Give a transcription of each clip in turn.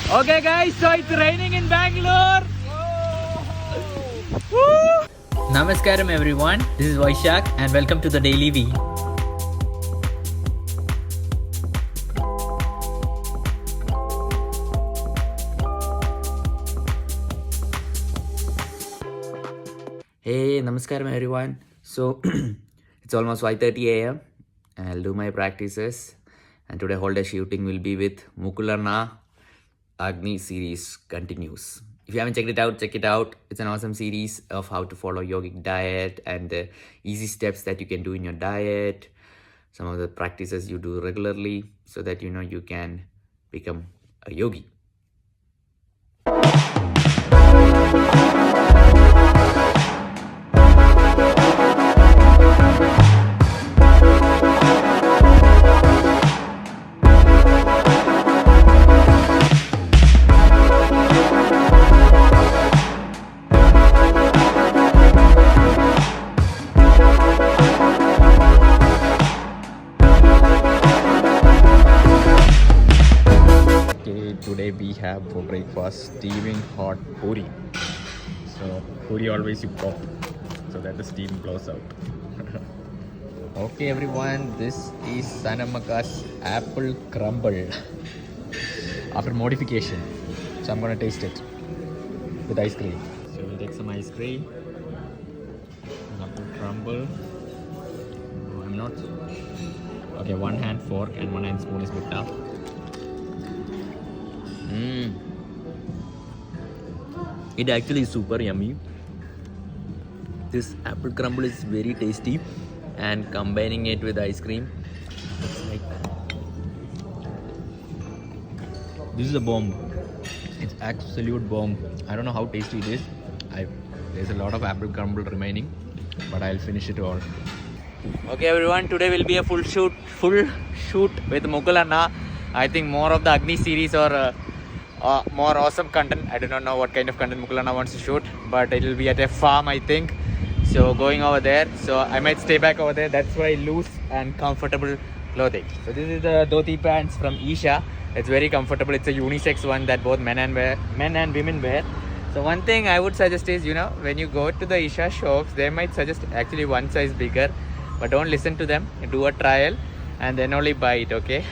Okay guys, so it's raining in Bangalore. Woo! Namaskaram everyone, this is Vaishak and welcome to the Daily V. Hey, Namaskaram everyone. So it's almost 5:30 a.m. I'll do my practices and today whole day shooting will be with Mukularna Agni series continues. If you haven't checked it out, check it out. It's an awesome series of how to follow yogic diet and the easy steps that you can do in your diet. Some of the practices you do regularly so that you can become a yogi. Today we have for breakfast steaming hot puri. So puri always you pop so that the steam blows out. Okay everyone, this is Sanamaka's apple crumble after modification. So I'm gonna taste it with ice cream. So we'll take some ice cream, apple crumble. Oh, I'm not okay. One hand fork and one hand spoon is put up. It actually is super yummy. This apple crumble is very tasty and combining it with ice cream, it's like this is a bomb. It's absolute bomb. I don't know how tasty it is. There's a lot of apple crumble remaining, but I'll finish it all. Okay everyone, today will be a full shoot with Mukularna. I think more of the Agni series or more awesome content. I do not know what kind of content Mukularna wants to shoot, but it will be at a farm, I think. So going over there, so I might stay back over there. That's why loose and comfortable clothing. So this is the dhoti pants from Isha. It's very comfortable. It's a unisex one that both men and women wear. So one thing I would suggest is, when you go to the Isha shops, they might suggest actually one size bigger, but don't listen to them. Do a trial and then only buy it, okay?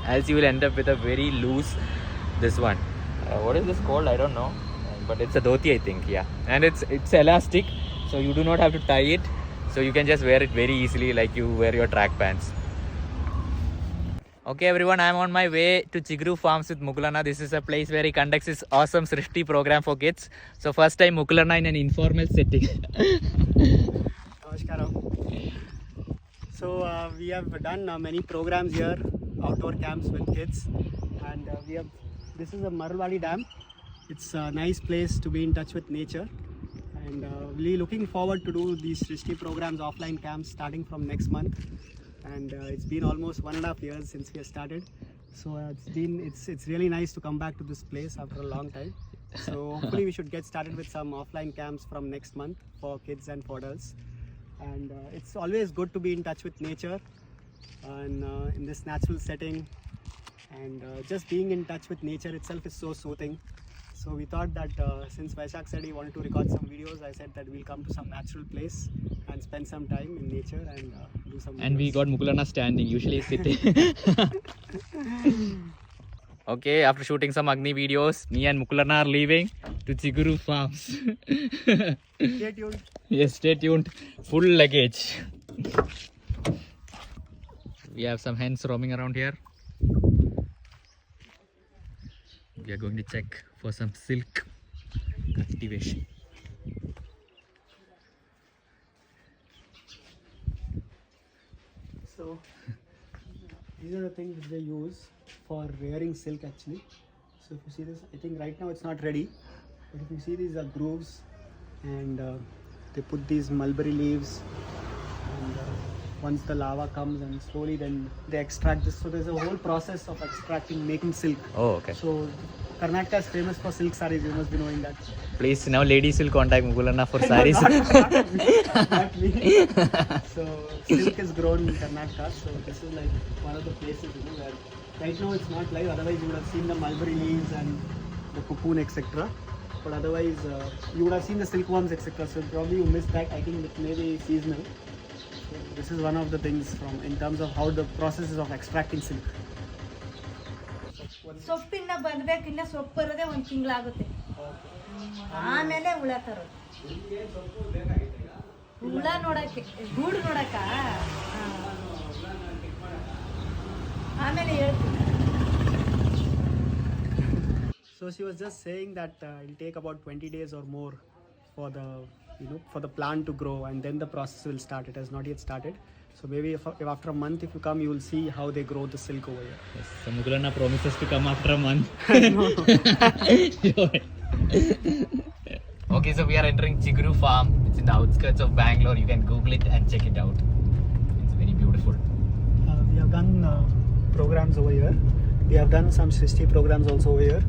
Else you will end up with a very loose this one. What is this called? I don't know, but it's a dhoti, I think. Yeah, and it's elastic, so you do not have to tie it, so you can just wear it very easily like you wear your track pants. Okay everyone, I'm on my way to Chigru Farms with Mukularna. This is a place where he conducts his awesome Srishti program for kids. So first time Mukularna in an informal setting. Namaskaram. So we have done many programs here, outdoor camps with kids, and this is a Marwali Dam. It's a nice place to be in touch with nature, and really looking forward to do these Srishti programs, offline camps starting from next month. And it's been almost 1.5 years since we have started, so it's really nice to come back to this place after a long time. So hopefully we should get started with some offline camps from next month for kids and for adults. And it's always good to be in touch with nature and in this natural setting, and just being in touch with nature itself is so soothing. So we thought that since Vaishak said he wanted to record some videos, I said that we'll come to some natural place and spend some time in nature and do some videos. And we got Mukularna standing, usually sitting. Okay, after shooting some Agni videos, me and Mukularna are leaving to Chiguru Farms. Stay tuned. Yes, stay tuned. Full luggage. We have some hens roaming around here. We are going to check for some silk cultivation. So these are the things that they use for rearing silk actually. So if you see this, I think right now it's not ready, but if you see, these are grooves, and they put these mulberry leaves, and once the lava comes and slowly then they extract this. So there's a whole process of extracting, making silk. Oh, okay. So Karnataka is famous for silk sarees, you must be knowing that. Please, now ladies will contact Mukularna for sarees. Not me. So silk is grown in Karnataka, so this is like one of the places, where right now it's not live, otherwise you would have seen the mulberry leaves and the cocoon, etc. But otherwise, you would have seen the silkworms, etc. So probably you missed that. I think it may be seasonal. So this is one of the things from in terms of how the process is of extracting silk. ಸೊಪ್ಪಿನ ಬಂದ್ಬೇಕಿನ್ನ ಸೊಪ್ಪು ಬರೋದೇ ಒಂದು ತಿಂಗಳಾಗುತ್ತೆ ಆಮೇಲೆ ಹುಳ ತರೋದು ಹುಳ ನೋಡಕ್ಕೆ ಗೂಡು ನೋಡಕ್ಕ ಆಮೇಲೆ ಹೇಳ್ತೀನಿ. So she was just saying that it'll take about 20 days or more for the for the plant to grow, and then the process will start. It has not yet started. So maybe if after a month, if you come, you will see how they grow the silk over here. Yes, so Mukulanna promises to come after a month. Okay, so we are entering Chiguru Farm. It's in the outskirts of Bangalore. You can Google it and check it out. It's very beautiful. We have done programs over here. We have done some Srishti programs also over here.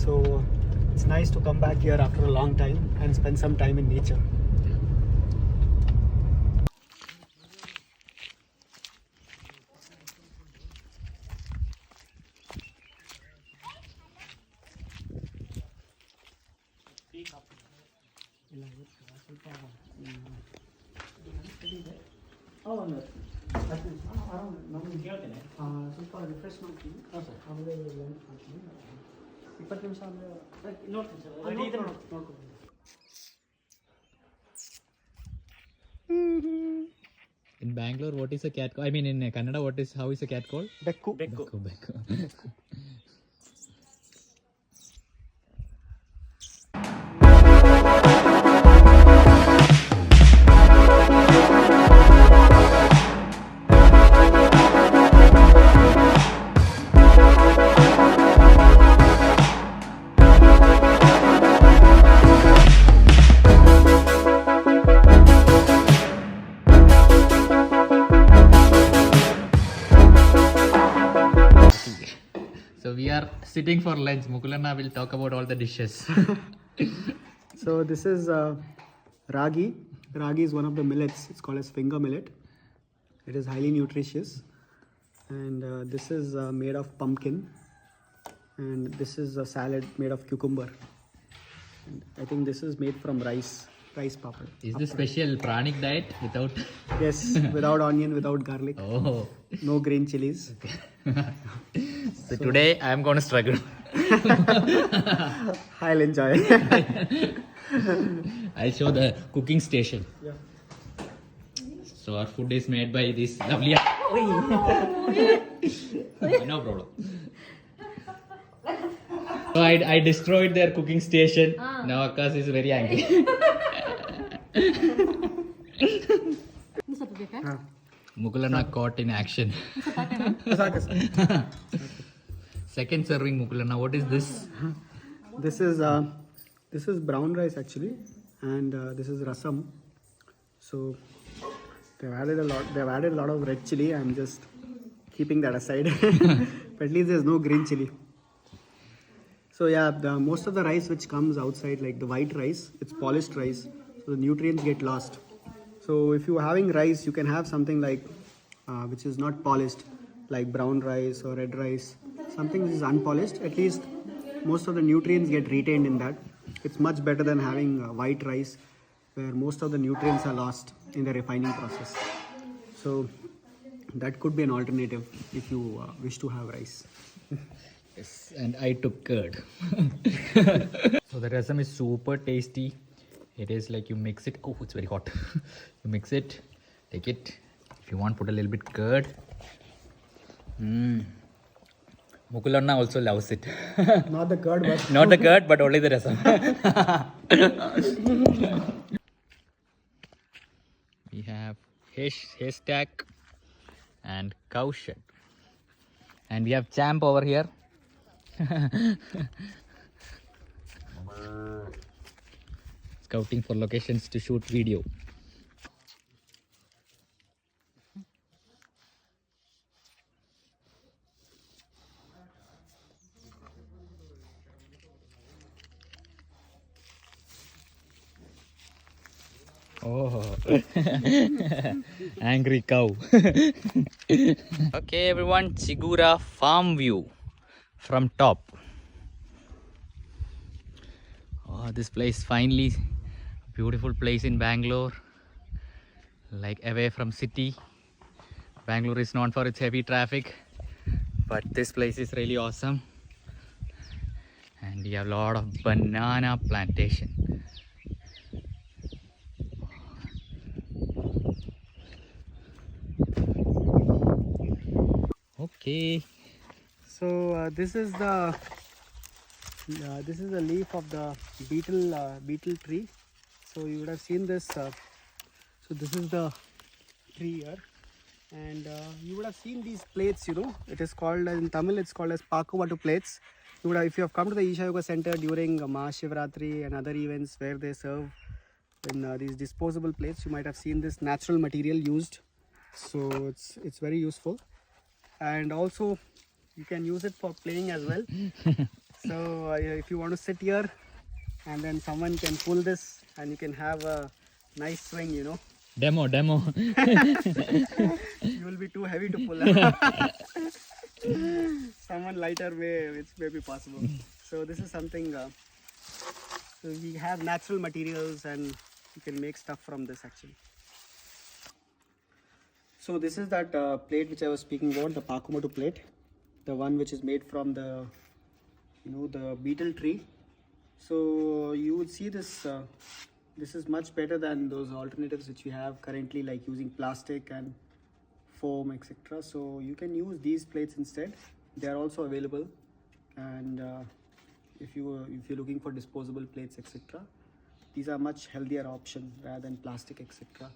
So it's nice to come back here after a long time and spend some time in nature. ಸ್ವಲ್ಪ refresh ಮಾಡ್ತೀನಿ ಆಮೇಲೆ lunch ಮಾಡ್ತೀನಿ 20 ನಿಮಿಷ ಆಮೇಲೆ ನೋಡ್ತೀನಿ. In Bangalore, what is a cat called? I mean, in Kannada, how is a cat called? ಬೆಕ್ಕು. Bekku. So we are sitting for lunch. Mukulanna will talk about all the dishes. So this is ragi. Ragi is one of the millets. It's called as finger millet. It is highly nutritious. And this is made of pumpkin. And this is a salad made of cucumber. And I think this is made from rice papad. Is this special pranic diet without? Yes, without onion, without garlic. Oh. No green chilies. So today I am going to struggle. I'll enjoy. I'll show the cooking station. Yeah. So our food is made by this lovely. No problem. So I destroyed their cooking station. Now Akash is very angry. Mukulanna caught in action. Second serving Mukulanna. What is this? This is brown rice actually, and this is rasam. So they've added a lot of red chili. I'm just keeping that aside. But at least there's no green chili. So yeah, most of the rice which comes outside, like the white rice, it's polished rice, so the nutrients get lost. So if you're having rice, you can have something like which is not polished, like brown rice or red rice. Something which is unpolished, at least most of the nutrients get retained in that. It's much better than having white rice, where most of the nutrients are lost in the refining process. So that could be an alternative if you wish to have rice. Yes, and I took curd. So the rasam is super tasty. It is like you mix it. Oh, it's very hot. You mix it, take it. If you want, put a little bit curd. Mukulanna also loves it. Not the curd, but Not the curd, but only the rasam. We have haystack and cow shed. And we have champ over here. Scouting for locations to shoot video. Oh, angry cow. Okay, everyone, Chigura farm view from top. This place finally, beautiful place in Bangalore, like away from city. Bangalore is known for its heavy traffic, but this place is really awesome. And we have a lot of banana plantation. Okay. So this is the leaf of the beetle tree. So you would have seen this. So this is the tree here, and you would have seen these plates. You know, it is called in Tamil. It's called as Pakuvatu plates. You would have, if you have come to the Isha Yoga Center during Mahashivratri and other events where they serve in these disposable plates, you might have seen this natural material used. So it's very useful, and also you can use it for playing as well. So if you want to sit here and then someone can pull this and you can have a nice swing, you know. Demo. You will be too heavy to pull up. Someone lighter may be possible. So this is something, so we have natural materials and you can make stuff from this actually. So this is that plate which I was speaking about, the Pakumatu plate, the one which is made from the, the beetle tree. So you would see this, this is much better than those alternatives which we have currently, like using plastic and foam, etc. So you can use these plates instead. They are also available, and if you're looking for disposable plates, etc., these are much healthier option rather than plastic, etc.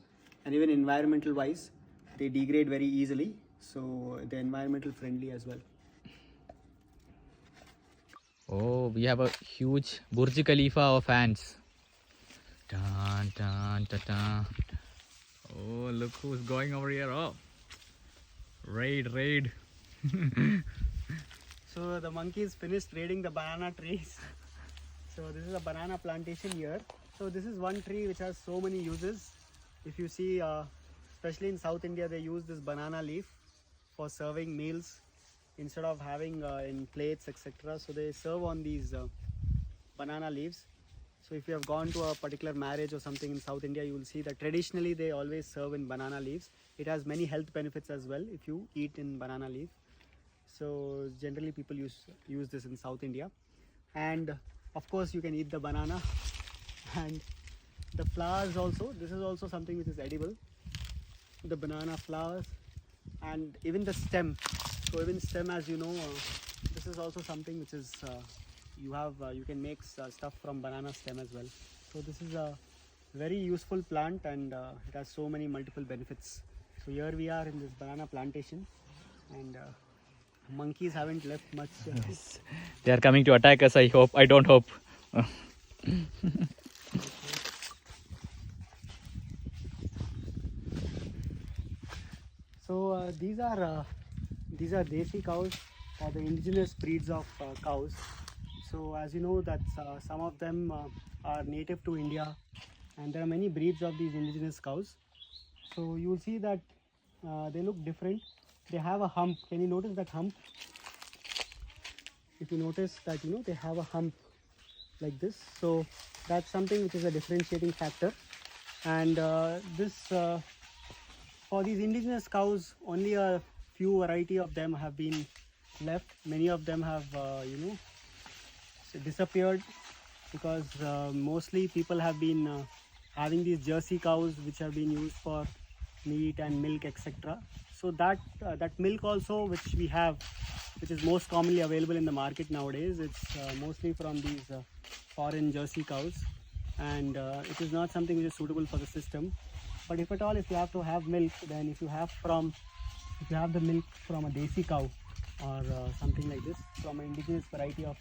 And even environmental wise, they degrade very easily, so they're environmental friendly as well. Oh, we have a huge Burj Khalifa of ants. Dun, dun, dun, dun. Oh, look who's going over here. Oh, raid. So the monkeys finished raiding the banana trees. So this is a banana plantation here. So this is one tree which has so many uses. If you see, especially in South India, they use this banana leaf for serving meals instead of having in plates, etc. So they serve on these banana leaves. So if you have gone to a particular marriage or something in South India, you will see that traditionally they always serve in banana leaves. It has many health benefits as well if you eat in banana leaf. So generally people use this in South India. And of course you can eat the banana and the flowers also. This is also something which is edible. The banana flowers and even the stem. So even stem, as you know, this is also something which is you can make stuff from banana stem as well. So this is a very useful plant and it has so many multiple benefits. So here we are in this banana plantation and monkeys haven't left much. They are coming to attack us, I hope. I don't hope. So these are desi cows, or the indigenous breeds of cows. So as you know that some of them are native to India, and there are many breeds of these indigenous cows. So you will see that they look different. They have a hump. Can you notice that hump? If you notice that, they have a hump like this. So that's something which is a differentiating factor. And for these indigenous cows, only a few variety of them have been left. Many of them have, disappeared because mostly people have been having these Jersey cows which have been used for meat and milk, etc. So that milk also which we have, which is most commonly available in the market nowadays, it's mostly from these foreign Jersey cows, and it is not something which is suitable for the system. But if at all, if you have to have milk, then if you have the milk from a desi cow or something like this, from an indigenous variety of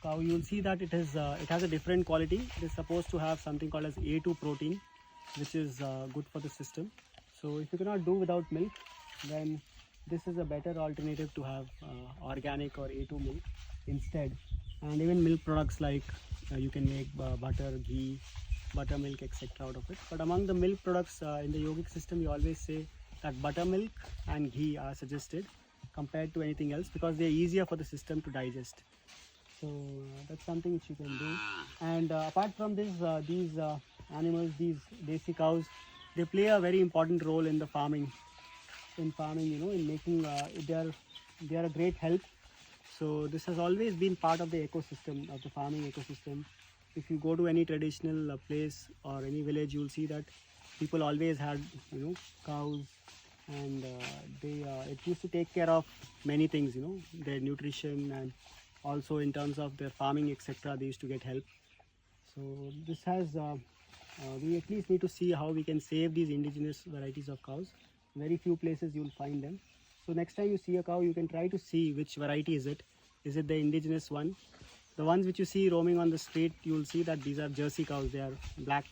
cow, you will see that it has a different quality. It is supposed to have something called as A2 protein, which is good for the system. So if you cannot do without milk, then this is a better alternative to have organic or A2 milk instead. And even milk products like you can make butter, ghee, buttermilk, etc. out of it. But among the milk products in the yogic system, we always say that buttermilk and ghee are suggested compared to anything else because they are easier for the system to digest. So that's something which you can do. And apart from this, these animals, these desi cows, they play a very important role in the farming. In farming, in making, they are a great help. So this has always been part of the ecosystem, of the farming ecosystem. If you go to any traditional place or any village, you'll see that people always had, cows, and it used to take care of many things, their nutrition, and also in terms of their farming, etc. They used to get help. So this has, we at least need to see how we can save these indigenous varieties of cows. Very few places you'll find them. So next time you see a cow, you can try to see which variety is it. Is it the indigenous one? The ones which you see roaming on the street, you'll see that these are Jersey cows. They are black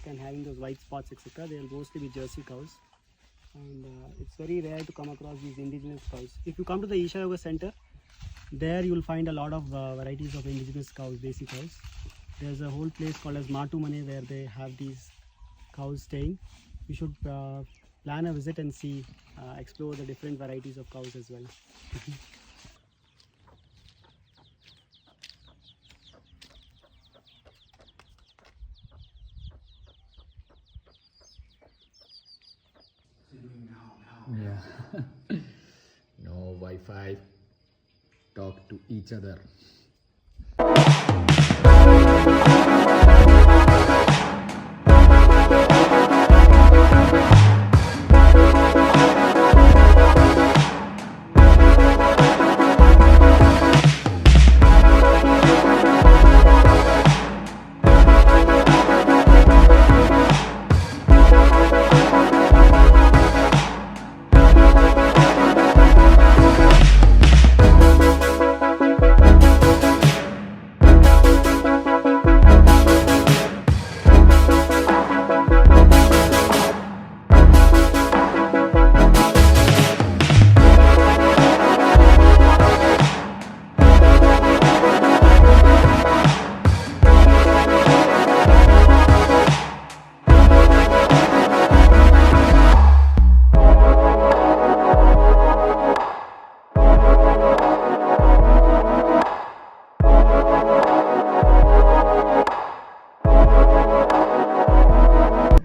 and having those white spots, etc. They will mostly be Jersey cows. And it's very rare to come across these indigenous cows. If you come to the Isha Yoga Center, there you will find a lot of varieties of indigenous cows, desi cows. There's a whole place called as Matumane where they have these cows staying. You should plan a visit and see, explore the different varieties of cows as well. Yeah. No Wi-Fi. Talk to each other.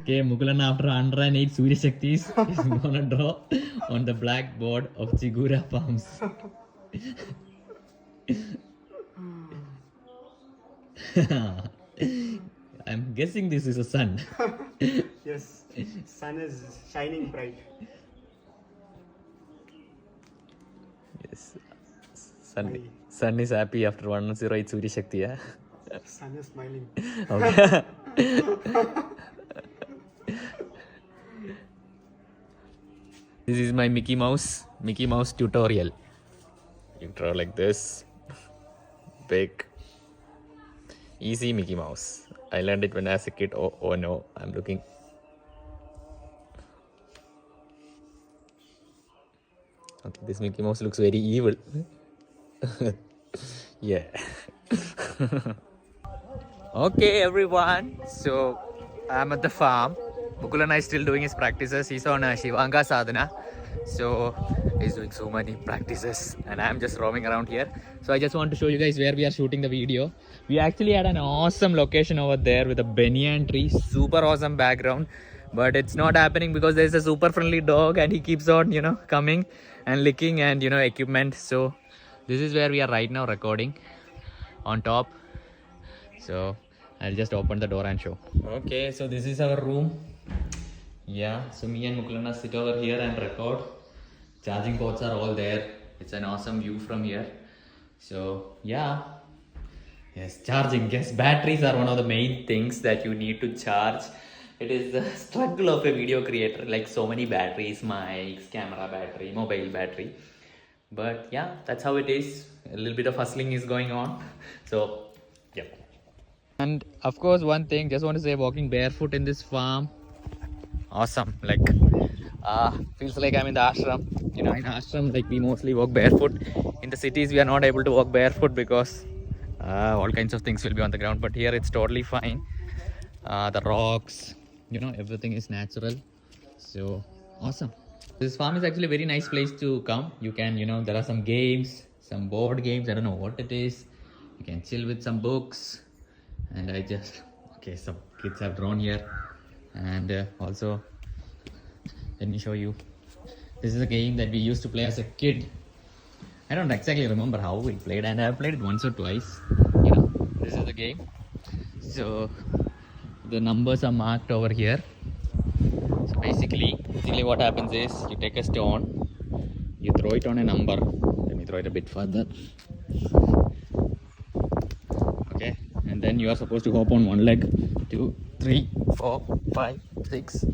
Okay, Mukulan after 108 Surya Shaktis is gonna draw on the blackboard of Chigura Farms. I'm guessing this is a sun. Yes, sun is shining bright. Yes. Sun is happy after 108 Surya Shakti, yeah? Sun is smiling. Okay. This is my Mickey Mouse tutorial. You draw like this. Big. Easy Mickey Mouse. I learned it when I was a kid. Oh no, I'm looking. Okay, this Mickey Mouse looks very evil. Yeah. Okay, everyone. So I'm at the farm. Mukulana is still doing his practices. He's on Shivanga Sadhana. So he's doing so many practices and I'm just roaming around here. So I just want to show you guys where we are shooting the video. We actually had an awesome location over there with a banyan tree. Super awesome background. But it's not happening because there's a super friendly dog and he keeps on, coming and licking and, equipment. So this is where we are right now recording on top. So I'll just open the door and show. Okay, so this is our room. Yeah, so me and Mukulana sit over here and record. Charging ports are all there. It's an awesome view from here. So yeah. Yes, charging. Yes, batteries are one of the main things that you need to charge. It is the struggle of a video creator, like so many batteries, mics, camera battery, mobile battery. But yeah, that's how it is. A little bit of hustling is going on. So yeah. And of course, one thing, just want to say, walking barefoot in this farm, awesome. Like, feels like I'm in the ashram. In ashram, like we mostly walk barefoot. In the cities, we are not able to walk barefoot because all kinds of things will be on the ground. But here, it's totally fine. The rocks, everything is natural. So awesome. This farm is actually a very nice place to come. You can, there are some games, some board games. I don't know what it is. You can chill with some books. And I just, okay, some kids have drawn here. And also, let me show you. This is a game that we used to play as a kid. I don't exactly remember how we played, and I've played it once or twice. You know, this is the game. So the numbers are marked over here. So basically what happens is you take a stone, you throw it on a number. Let me throw it a bit further. Okay, and then you are supposed to hop on one leg, 2, 3, 4, 5, 6,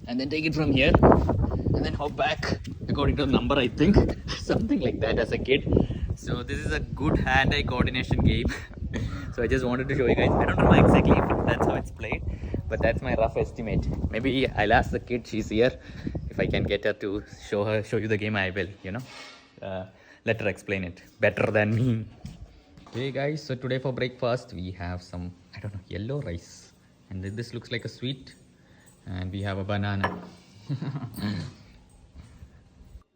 and then take it from here, and then hop back according to the number, I think. Something like that as a kid. So this is a good hand-eye coordination game. So I just wanted to show you guys. I don't know exactly if that's how it's played, but that's my rough estimate. Maybe I'll ask the kid, she's here, if I can get her to show you the game. I will, you know, let her explain it better than me. Hey guys, so today for breakfast we have some, I don't know, yellow rice, and this looks like a sweet, and we have a banana.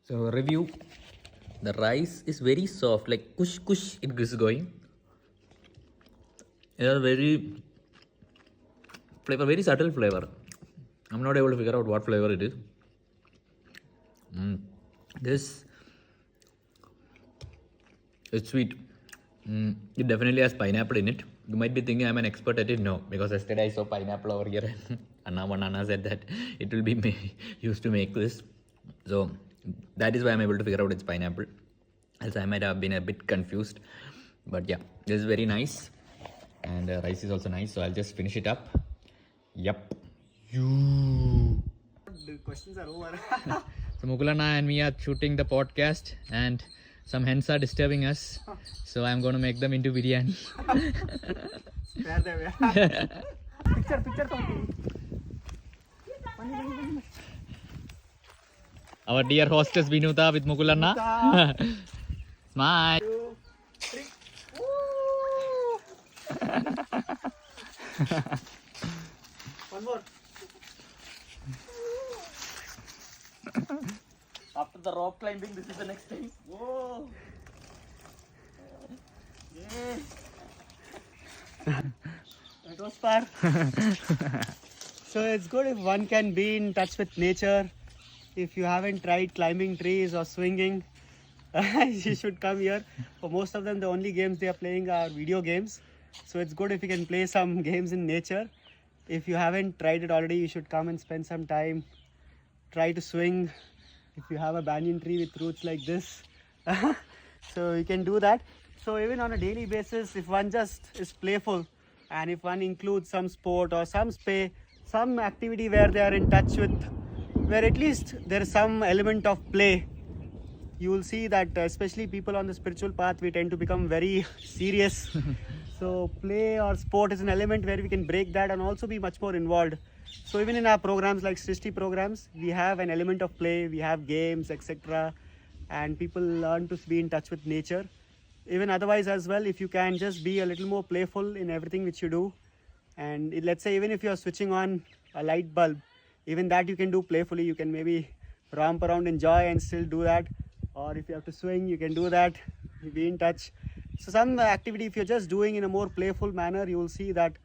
So review, the rice is very soft, like kush kush it is going. It has very subtle flavor. I'm not able to figure out what flavor it is. This is sweet. It definitely has pineapple in it. You might be thinking I'm an expert at it. No, because yesterday I saw pineapple over here and Anna said that it will be used to make this. So that is why I'm able to figure out it's pineapple. Else I might have been a bit confused. But yeah, this is very nice. And rice is also nice. So I'll just finish it up. Yup. The questions are over. So Mukulana and me are shooting the podcast, and some hens are disturbing us. So I'm going to make them into biryani. Spare them, yeah. Picture. Our dear hostess Vinuta with Mukulana. Smile. 2, 3. One more. After the rope climbing, this is the next thing. Whoa! Yeah. That was far. So it's good if one can be in touch with nature. If you haven't tried climbing trees or swinging, you should come here. For most of them, the only games they are playing are video games. So it's good if you can play some games in nature. If you haven't tried it already, you should come and spend some time. Try to swing. If you have a banyan tree with roots like this, so you can do that. So even on a daily basis, if one just is playful, and if one includes some sport or some activity where they are in touch with, where at least there is some element of play, you will see that especially people on the spiritual path, we tend to become very serious. So play or sport is an element where we can break that and also be much more involved. So even in our programs like Srishti programs, we have an element of play, we have games, etc. And people learn to be in touch with nature. Even otherwise as well, if you can just be a little more playful in everything which you do. And let's say even if you are switching on a light bulb, even that you can do playfully. You can maybe romp around, enjoy and still do that. Or if you have to swing, you can do that, be in touch. So some activity, if you're just doing in a more playful manner, you will see that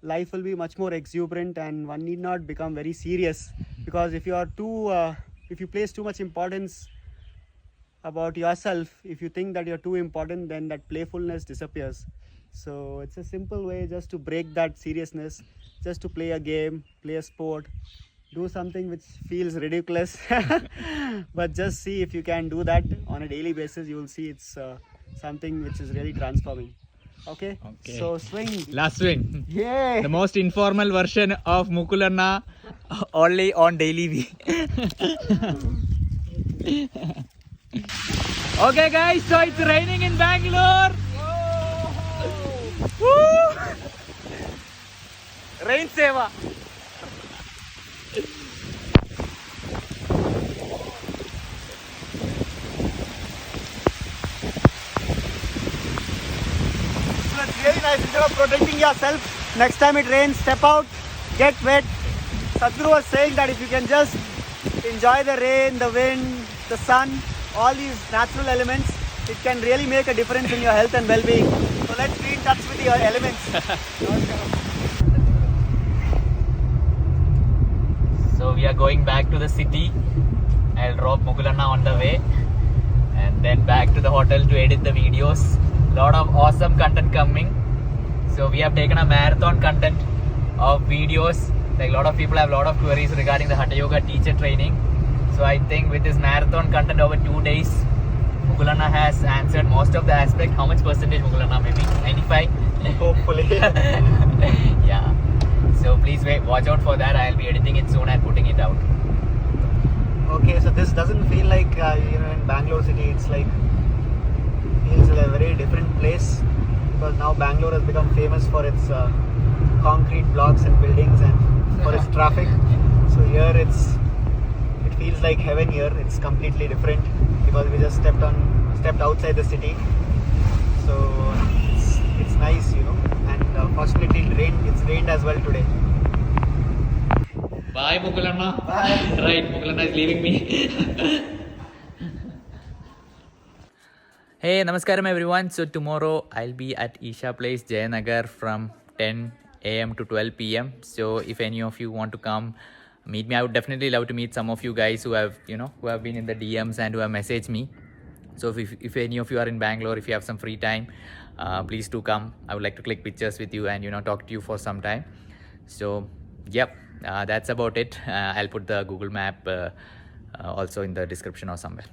life will be much more exuberant and one need not become very serious. Because if you are if you place too much importance about yourself, if you think that you're too important, then that playfulness disappears. So it's a simple way just to break that seriousness, just to play a game, play a sport, do something which feels ridiculous. But just see if you can do that on a daily basis, you will see it's something which is really transforming. Okay. So swing. Last swing. Yeah. The most informal version of Mukulana, only on daily V. Okay guys, so it's raining in Bangalore. Woo! Rain seva. It's really nice. Instead of protecting yourself, next time it rains, step out, get wet. Sadhguru was saying that if you can just enjoy the rain, the wind, the sun, all these natural elements, it can really make a difference in your health and well-being. So let's be in touch with the elements. So we are going back to the city. I'll drop Mukulanna on the way and then back to the hotel to edit the videos. Lot of awesome content coming. So we have taken a marathon content of videos. Like a lot of people have a lot of queries regarding the Hatha Yoga teacher training. So I think with this marathon content over 2 days, Mukulanna has answered most of the aspect. How much percentage, Mukulanna? Maybe 95? Hopefully. Yeah. So please wait, watch out for that. I'll be editing it soon and putting it out. Okay, so this doesn't feel like in Bangalore city. It's like feels like a very different place, because now Bangalore has become famous for its concrete blocks and buildings and for its traffic. So here it feels like heaven here. It's completely different because we just stepped outside the city. So it's nice, and fortunately it's rained as well today. Bye, Mukulanna. Bye. Right, Mukulanna is leaving me. Hey, namaskaram everyone. So tomorrow I'll be at Isha Place, Jayanagar from 10 a.m. to 12 p.m. So if any of you want to come meet me, I would definitely love to meet some of you guys who have been in the DMs and who have messaged me. So if any of you are in Bangalore, if you have some free time, please do come. I would like to click pictures with you and talk to you for some time. So yep, that's about it. I'll put the Google map also in the description or somewhere.